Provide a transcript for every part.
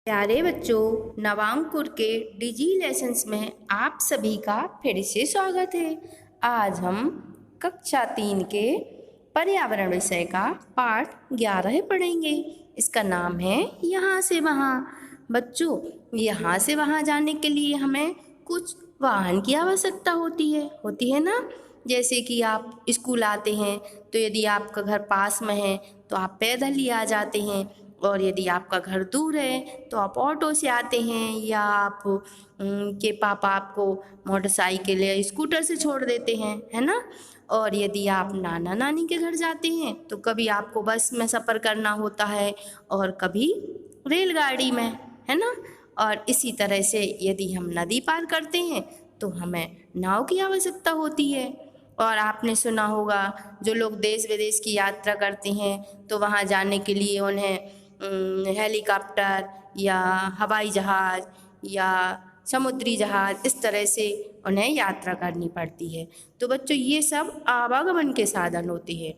प्यारे बच्चों, नवांकुर के डिजी लेसन्स में आप सभी का फिर से स्वागत है। आज हम कक्षा 3 के पर्यावरण विषय का पाठ 11 पढ़ेंगे। इसका नाम है यहाँ से वहाँ। बच्चों, यहाँ से वहाँ जाने के लिए हमें कुछ वाहन की आवश्यकता होती है ना। जैसे कि आप स्कूल आते हैं तो यदि आपका घर पास में है तो आप पैदल ही आ जाते हैं, और यदि आपका घर दूर है तो आप ऑटो से आते हैं, या आप के पापा आपको मोटरसाइकिल या स्कूटर से छोड़ देते हैं, है ना। और यदि आप नाना नानी के घर जाते हैं तो कभी आपको बस में सफ़र करना होता है और कभी रेलगाड़ी में, है ना। और इसी तरह से यदि हम नदी पार करते हैं तो हमें नाव की आवश्यकता होती है। और आपने सुना होगा, जो लोग देश विदेश की यात्रा करते हैं तो वहाँ जाने के लिए उन्हें हेलीकॉप्टर या हवाई जहाज़ या समुद्री जहाज़, इस तरह से उन्हें यात्रा करनी पड़ती है। तो बच्चों, ये सब आवागमन के साधन होते हैं।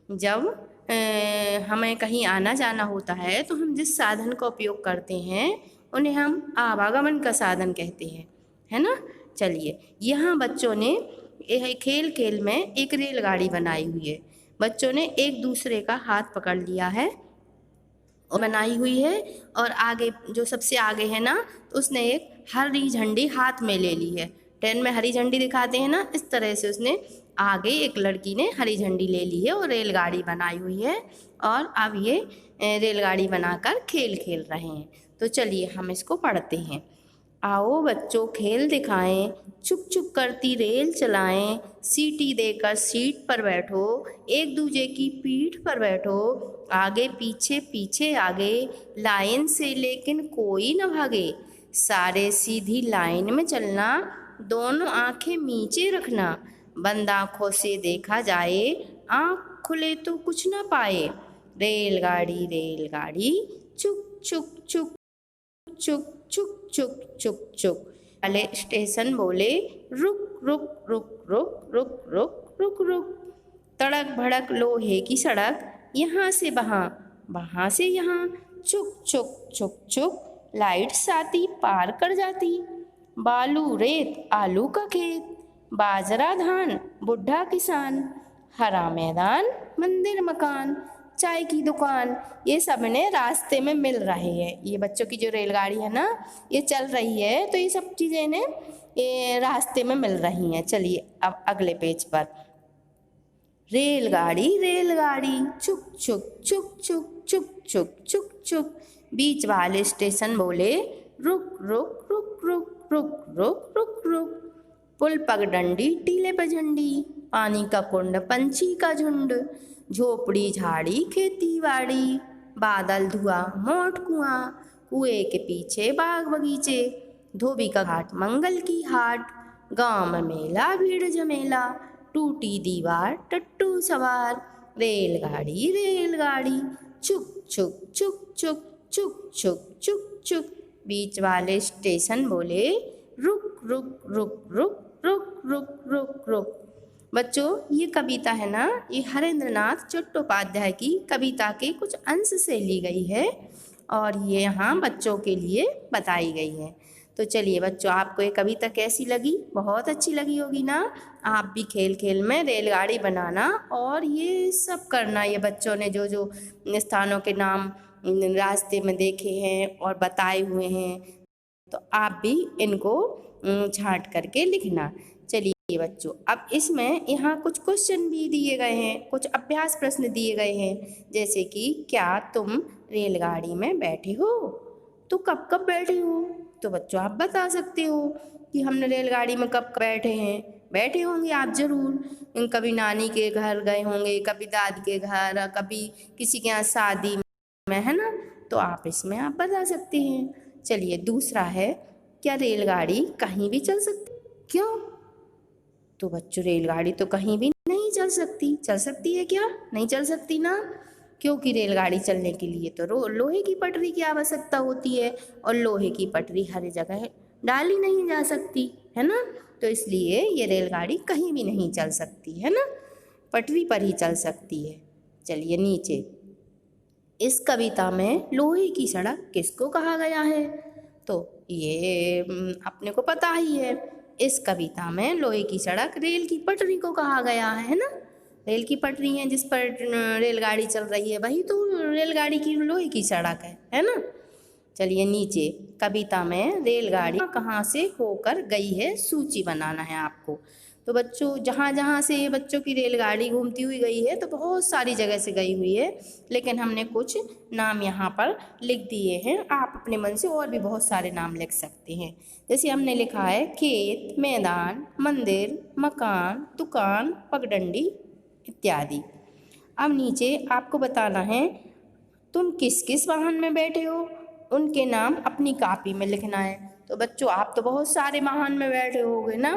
जब हमें कहीं आना जाना होता है तो हम जिस साधन का उपयोग करते हैं उन्हें हम आवागमन का साधन कहते हैं, है ना। चलिए, यहाँ बच्चों ने खेल खेल में एक रेलगाड़ी बनाई हुई है। बच्चों ने एक दूसरे का हाथ पकड़ लिया है और बनाई हुई है, और आगे जो सबसे आगे है ना, तो उसने एक हरी झंडी हाथ में ले ली है। ट्रेन में हरी झंडी दिखाते हैं ना, इस तरह से उसने आगे एक लड़की ने हरी झंडी ले ली है और रेलगाड़ी बनाई हुई है, और अब ये रेलगाड़ी बनाकर खेल खेल रहे हैं। तो चलिए हम इसको पढ़ते हैं। आओ बच्चों खेल दिखाएं, चुप चुप करती रेल चलाएं, सीटी देकर सीट पर बैठो, एक दूजे की पीठ पर बैठो, आगे पीछे पीछे आगे, लाइन से लेकिन कोई न भागे, सारे सीधी लाइन में चलना, दोनों आंखें नीचे रखना, बंद आँखों से देखा जाए, आँख खुले तो कुछ न पाए, रेलगाड़ी रेलगाड़ी चुक चुक चुक चुक चुक चुक चुक चुक, वाले स्टेशन बोले रुक रुक रुक रुक रुक रुक रुक रुक, तड़क भड़क लोहे की सड़क, यहाँ से वहाँ वहाँ से यहाँ, चुक चुक चुक चुक, लाइट साथी पार कर जाती, बालू रेत आलू का खेत, बाजरा धान बुढ़ा किसान, हरा मैदान मंदिर मकान, चाय की दुकान, ये सब इन्हें रास्ते में मिल रहे हैं। ये बच्चों की जो रेलगाड़ी है ना, ये चल रही है, तो ये सब चीज़ें इन्हें ये रास्ते में मिल रही हैं। चलिए अब अगले पेज पर। रेलगाड़ी रेलगाड़ी चुक चुक चुक चुक चुक चुक चुक चुक, बीच वाले स्टेशन बोले रुक रुक रुक रुक रुक रुक रुक रुक, पुल पगडंडी टीले पर झंडी, पानी का कुंड पंछी का झुंड, झोपड़ी झाड़ी खेती बाड़ी, बादल धुआं मोट कुआं, कुएं के पीछे बाग बगीचे, धोबी का घाट मंगल की हाट, गांव में मेला भीड़ जमेला, टूटी दीवार टट्टू सवार, रेलगाड़ी रेलगाड़ी चुक चुक चुक चुक चुक चुक चुक चुक, बीच वाले स्टेशन बोले रुक रुक रुक रुक रुक रुक रुक रुक। बच्चों, ये कविता है ना, ये हरेंद्रनाथ चट्टोपाध्याय की कविता के कुछ अंश से ली गई है, और ये यहाँ बच्चों के लिए बताई गई है। तो चलिए बच्चों, आपको ये कविता कैसी लगी? बहुत अच्छी लगी होगी ना। आप भी खेल खेल में रेलगाड़ी बनाना और ये सब करना। ये बच्चों ने जो जो स्थानों के नाम रास्ते में देखे हैं और बताए हुए हैं, तो आप भी इनको छांट करके लिखना। चलिए बच्चों, अब इसमें यहाँ कुछ क्वेश्चन भी दिए गए हैं, कुछ अभ्यास प्रश्न दिए गए हैं, जैसे कि क्या तुम रेलगाड़ी में बैठे हो? तो कब कब बैठे हो? तो बच्चों आप बता सकते हो कि हमने रेलगाड़ी में कब बैठे हैं। बैठे होंगे आप ज़रूर, कभी नानी के घर गए होंगे, कभी दादी के घर, कभी किसी के यहाँ शादी में, है ना। तो आप इसमें आप बता सकते हैं। चलिए दूसरा है, क्या रेलगाड़ी कहीं भी चल सकती? क्यों? तो बच्चों, रेलगाड़ी तो कहीं भी नहीं चल सकती। चल सकती है क्या? नहीं चल सकती ना, क्योंकि रेलगाड़ी चलने के लिए तो लोहे की पटरी की आवश्यकता होती है, और लोहे की पटरी हर जगह डाली नहीं जा सकती, है ना। तो इसलिए ये रेलगाड़ी कहीं भी नहीं चल सकती, है ना, पटरी पर ही चल सकती है। चलिए नीचे, इस कविता में लोहे की सड़क किसको कहा गया है? तो ये अपने को पता ही है। इस कविता में लोहे की सड़क रेल की पटरी को कहा गया है ना। रेल की पटरी है जिस पर रेलगाड़ी चल रही है, वही तो रेलगाड़ी की लोहे की सड़क है ना। चलिए नीचे कविता में रेलगाड़ी कहाँ से होकर गई है सूची बनाना है आपको। तो बच्चों जहाँ जहाँ से ये बच्चों की रेलगाड़ी घूमती हुई गई है तो बहुत सारी जगह से गई हुई है, लेकिन हमने कुछ नाम यहाँ पर लिख दिए हैं। आप अपने मन से और भी बहुत सारे नाम लिख सकते हैं। जैसे हमने लिखा है खेत, मैदान, मंदिर, मकान, दुकान, पगडंडी इत्यादि। अब नीचे आपको बताना है तुम किस किस वाहन में बैठे हो, उनके नाम अपनी कॉपी में लिखना है। तो बच्चों आप तो बहुत सारे वाहन में बैठे होगे ना,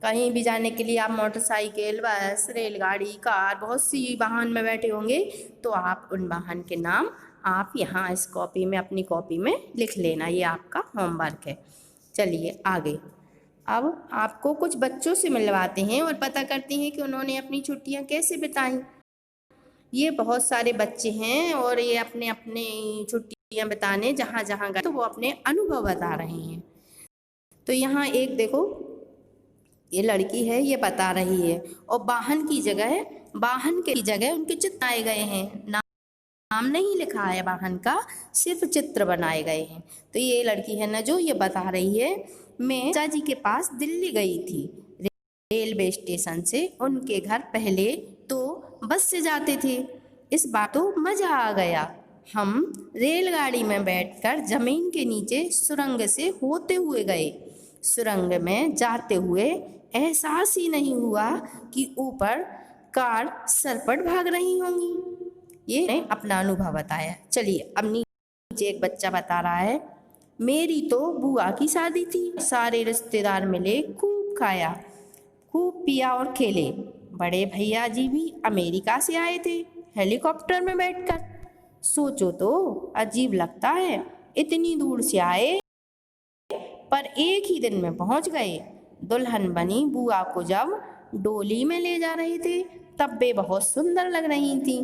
कहीं भी जाने के लिए आप मोटरसाइकिल, बस, रेलगाड़ी, कार, बहुत सी वाहन में बैठे होंगे। तो आप उन वाहन के नाम आप यहाँ इस कॉपी में, अपनी कॉपी में लिख लेना, ये आपका होमवर्क है। चलिए आगे, अब आपको कुछ बच्चों से मिलवाते हैं और पता करते हैं कि उन्होंने अपनी छुट्टियाँ कैसे बिताई। ये बहुत सारे बच्चे हैं और ये अपने अपने छुट्टियाँ बिताने जहाँ जहाँ गए तो वो अपने अनुभव बता रहे हैं। तो यहाँ एक देखो ये लड़की है, ये बता रही है और वाहन की जगह उनके चित्र आए गए हैं, नाम नहीं लिखा है वाहन का, सिर्फ चित्र बनाए गए हैं। तो ये लड़की है ना जो ये बता रही है, मैं चाचा जी के पास दिल्ली गई थी। रेलवे स्टेशन से उनके घर पहले तो बस से जाते थे, इस बार तो मजा आ गया। हम रेलगाड़ी में बैठकर जमीन के नीचे सुरंग से होते हुए गए। सुरंग में जाते हुए एहसास ही नहीं हुआ कि ऊपर कार सरपट भाग रही होंगी। ये ने अपना अनुभव बताया। चलिए अब नीचे एक बच्चा बता रहा है, मेरी तो बुआ की शादी थी, सारे रिश्तेदार मिले, खूब खाया, खूब पिया और खेले। बड़े भैया जी भी अमेरिका से आए थे हेलीकॉप्टर में बैठकर। सोचो तो अजीब लगता है, इतनी दूर से आए पर एक ही दिन में पहुंच गए। दुल्हन बनी बुआ को जब डोली में ले जा रहे थे तब वे बहुत सुंदर लग रही थी।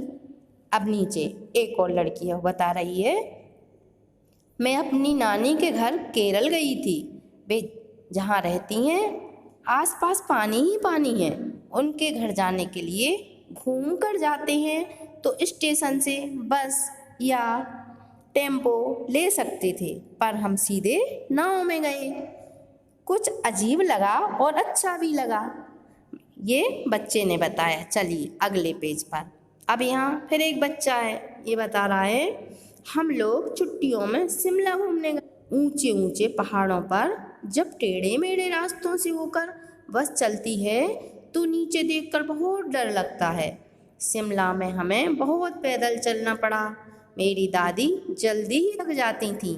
अब नीचे एक और लड़की है बता रही है, मैं अपनी नानी के घर केरल गई थी। वे जहाँ रहती हैं आसपास पानी ही पानी है। उनके घर जाने के लिए घूम कर जाते हैं तो स्टेशन से बस या टेम्पो ले सकते थे, पर हम सीधे नाव में गए। कुछ अजीब लगा और अच्छा भी लगा, ये बच्चे ने बताया। चलिए अगले पेज पर, अब यहाँ फिर एक बच्चा है, ये बता रहा है, हम लोग छुट्टियों में शिमला घूमने गए। ऊंचे ऊंचे पहाड़ों पर जब टेढ़े मेढ़े रास्तों से होकर बस चलती है तो नीचे देखकर बहुत डर लगता है। शिमला में हमें बहुत पैदल चलना पड़ा। मेरी दादी जल्दी ही थक जाती थीं,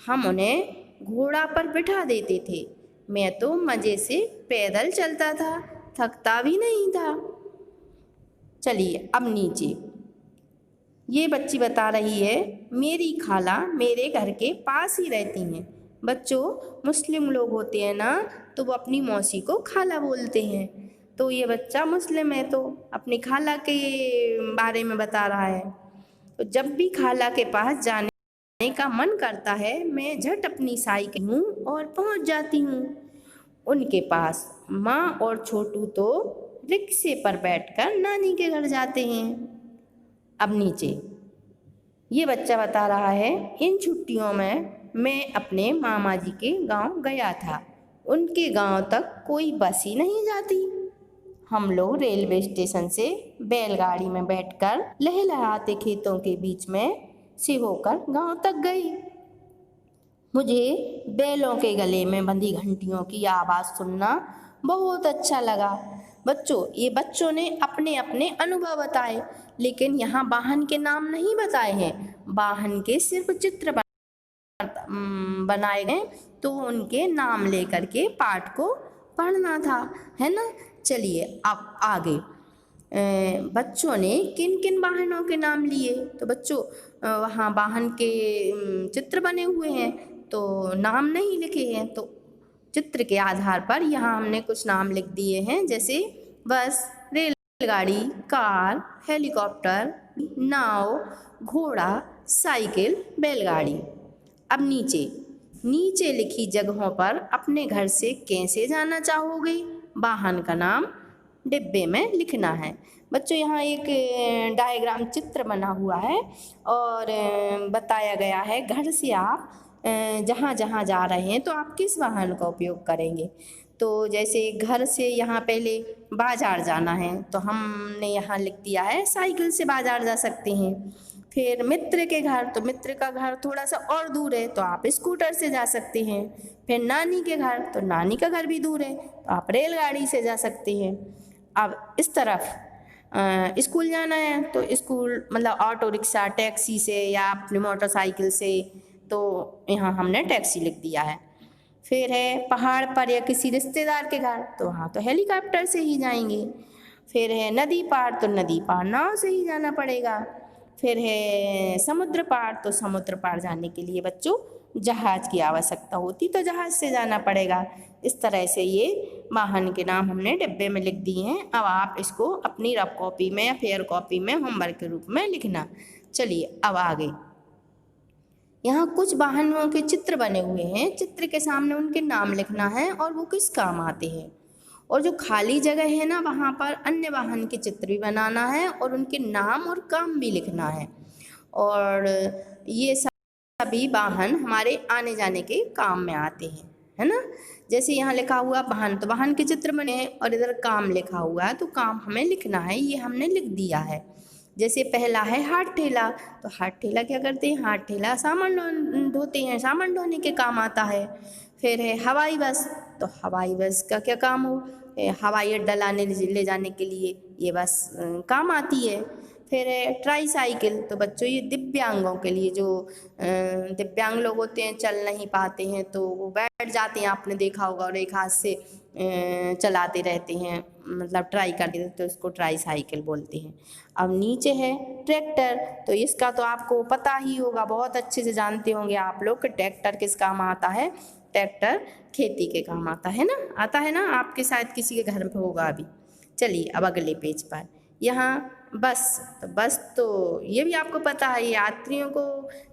हम उन्हें घोड़ा पर बिठा देते थे। मैं तो मज़े से पैदल चलता था, थकता भी नहीं था। चलिए अब नीचे ये बच्ची बता रही है, मेरी खाला मेरे घर के पास ही रहती हैं। बच्चों मुस्लिम लोग होते हैं ना तो वो अपनी मौसी को खाला बोलते हैं। तो ये बच्चा मुस्लिम है तो अपनी खाला के बारे में बता रहा है। तो जब भी खाला के पास जाने का मन करता है मैं झट अपनी साइकिल हूँ और पहुँच जाती हूँ उनके पास। माँ और छोटू तो रिक्शे पर बैठकर नानी के घर जाते हैं। अब नीचे ये बच्चा बता रहा है, इन छुट्टियों में मैं अपने मामा जी के गांव गया था। उनके गांव तक कोई बस ही नहीं जाती। हम लोग रेलवे स्टेशन से बैलगाड़ी में बैठकर लहलहाते खेतों के बीच में से होकर गांव तक गए। मुझे बैलों के गले में बंधी घंटियों की आवाज़ सुनना बहुत अच्छा लगा। बच्चों ये बच्चों ने अपने अपने अनुभव बताए, लेकिन यहाँ वाहन के नाम नहीं बताए हैं, वाहन के सिर्फ चित्र बनाए गए, तो उनके नाम लेकर के पाठ को पढ़ना था, है ना। चलिए अब आगे बच्चों ने किन किन वाहनों के नाम लिए। तो बच्चों वहाँ वाहन के चित्र बने हुए हैं तो नाम नहीं लिखे हैं, तो चित्र के आधार पर यहाँ हमने कुछ नाम लिख दिए हैं, जैसे बस, रेलगाड़ी, कार, हेलीकॉप्टर, नाव, घोड़ा, साइकिल, बैलगाड़ी। अब नीचे नीचे लिखी जगहों पर अपने घर से कैसे जाना चाहोगे? वाहन का नाम डिब्बे में लिखना है। बच्चों यहाँ एक डायग्राम चित्र बना हुआ है और बताया गया है घर से आप जहाँ जहाँ जा रहे हैं तो आप किस वाहन का उपयोग करेंगे। तो जैसे घर से यहाँ पहले बाजार जाना है तो हमने यहाँ लिख दिया है साइकिल से बाजार जा सकते हैं। फिर मित्र के घर, तो मित्र का घर थोड़ा सा और दूर है तो आप स्कूटर से जा सकते हैं। फिर नानी के घर, तो नानी का घर भी दूर है तो आप रेलगाड़ी से जा सकते हैं। अब इस तरफ स्कूल जाना है तो स्कूल मतलब ऑटो रिक्शा, टैक्सी से या अपनी मोटरसाइकिल से, तो यहाँ हमने टैक्सी लिख दिया है। फिर है पहाड़ पर या किसी रिश्तेदार के घर, तो वहाँ तो हेलीकॉप्टर से ही जाएंगे। फिर है नदी पार, तो नदी पार नाव से ही जाना पड़ेगा। फिर है समुद्र पार, तो समुद्र पार जाने के लिए बच्चों जहाज की आवश्यकता होती तो जहाज से जाना पड़ेगा। इस तरह से ये वाहन के नाम हमने डिब्बे में लिख दिए हैं। अब आप इसको अपनी रफ कॉपी में या फेयर कॉपी में होमवर्क के रूप में लिखना। चलिए अब आगे, यहाँ कुछ वाहनों के चित्र बने हुए हैं। चित्र के सामने उनके नाम लिखना है और वो किस काम आते हैं। और जो खाली जगह है ना वहाँ पर अन्य वाहन के चित्र भी बनाना है और उनके नाम और काम भी लिखना है। और ये सभी वाहन हमारे आने जाने के काम में आते हैं, है ना। जैसे यहाँ लिखा हुआ वाहन, तो वाहन के चित्र बने हैं और इधर काम लिखा हुआ है तो काम हमें लिखना है, ये हमने लिख दिया है। जैसे पहला है हाथ ठेला, तो हाथ ठेला क्या करते हैं? हाथ ठेला सामान ढोते हैं, सामान ढोने के काम आता है। फिर है हवाई बस, तो हवाई बस का क्या काम हो? हवाई अड्डा लाने ले जाने के लिए ये बस काम आती है। फिर है ट्राई साइकिल, तो बच्चों ये दिव्यांगों के लिए, जो दिव्यांग लोग होते हैं चल नहीं पाते हैं तो वो बैठ जाते हैं, आपने देखा होगा, और एक हाथ से चलाते रहते हैं, मतलब ट्राई करते हैं, तो इसको ट्राई साइकिल बोलते हैं। अब नीचे है ट्रैक्टर, तो इसका तो आपको पता ही होगा, बहुत अच्छे से जानते होंगे आप लोग कि ट्रैक्टर किस काम आता है। ट्रैक्टर खेती के काम आता है ना, आपके शायद किसी के घर पे होगा अभी। चलिए अब अगले पेज पर, यहाँ बस, तो बस तो ये भी आपको पता है, यात्रियों को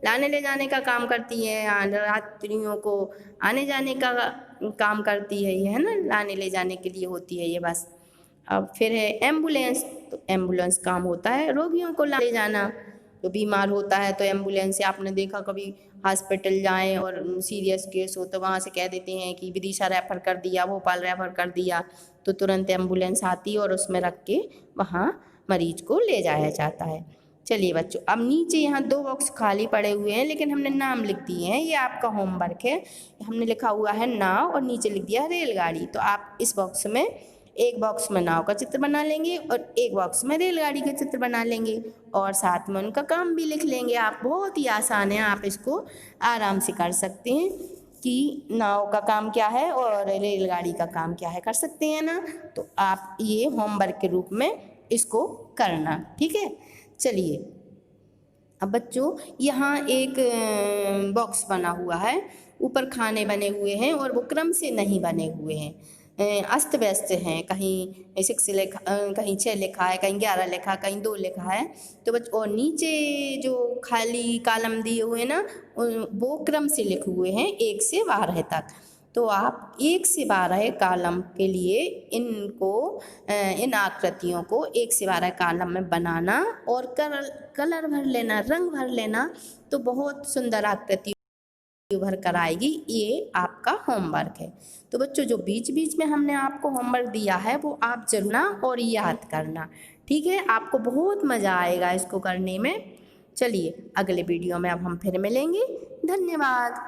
लाने ले जाने का काम करती है, यात्रियों को आने जाने का काम करती है ये, है ना, लाने ले जाने के लिए होती है ये बस। अब फिर है एम्बुलेंस, तो एम्बुलेंस काम होता है रोगियों को ले जाना, तो बीमार होता है तो एम्बुलेंस से, आपने देखा कभी हॉस्पिटल जाएं और सीरियस केस हो तो वहाँ से कह देते हैं कि विदिशा रेफ़र कर दिया, भोपाल रेफ़र कर दिया, तो तुरंत एम्बुलेंस आती है और उसमें रख के वहाँ मरीज को ले जाया जाता है। चलिए बच्चों, अब नीचे यहाँ 2 बॉक्स खाली पड़े हुए हैं लेकिन हमने नाम लिख दिए हैं, ये आपका होमवर्क है। हमने लिखा हुआ है नाव और नीचे लिख दिया रेलगाड़ी, तो आप इस बॉक्स में, एक बॉक्स में नाव का चित्र बना लेंगे और एक बॉक्स में रेलगाड़ी का चित्र बना लेंगे और साथ में उनका काम भी लिख लेंगे आप। बहुत ही आसान है, आप इसको आराम से कर सकते हैं कि नाव का काम क्या है और रेलगाड़ी का काम क्या है, कर सकते हैं ना। तो आप ये होमवर्क के रूप में इसको करना, ठीक है। चलिए अब बच्चों, यहाँ एक बॉक्स बना हुआ है, ऊपर खाने बने हुए हैं और वो क्रम से नहीं बने हुए हैं, अस्त व्यस्त हैं, कहीं 6 लिखा, कहीं 6 लिखा है, कहीं 11 लिखा, कहीं 2 लिखा है। तो बच्चों, और नीचे जो खाली कॉलम दिए हुए हैं ना, वो क्रम से लिखे हुए हैं 1 से 12 तक। तो आप 1 से 12 कॉलम के लिए इनको, इन आकृतियों को 1 से 12 कॉलम में बनाना और कलर भर लेना, रंग भर लेना, तो बहुत सुंदर आकृति भर कर आएगी। ये आपका होमवर्क है। तो बच्चों, जो बीच बीच में हमने आपको होमवर्क दिया है वो आप जरूर ना और याद करना, ठीक है। आपको बहुत मज़ा आएगा इसको करने में। चलिए अगले वीडियो में अब हम फिर मिलेंगे। धन्यवाद।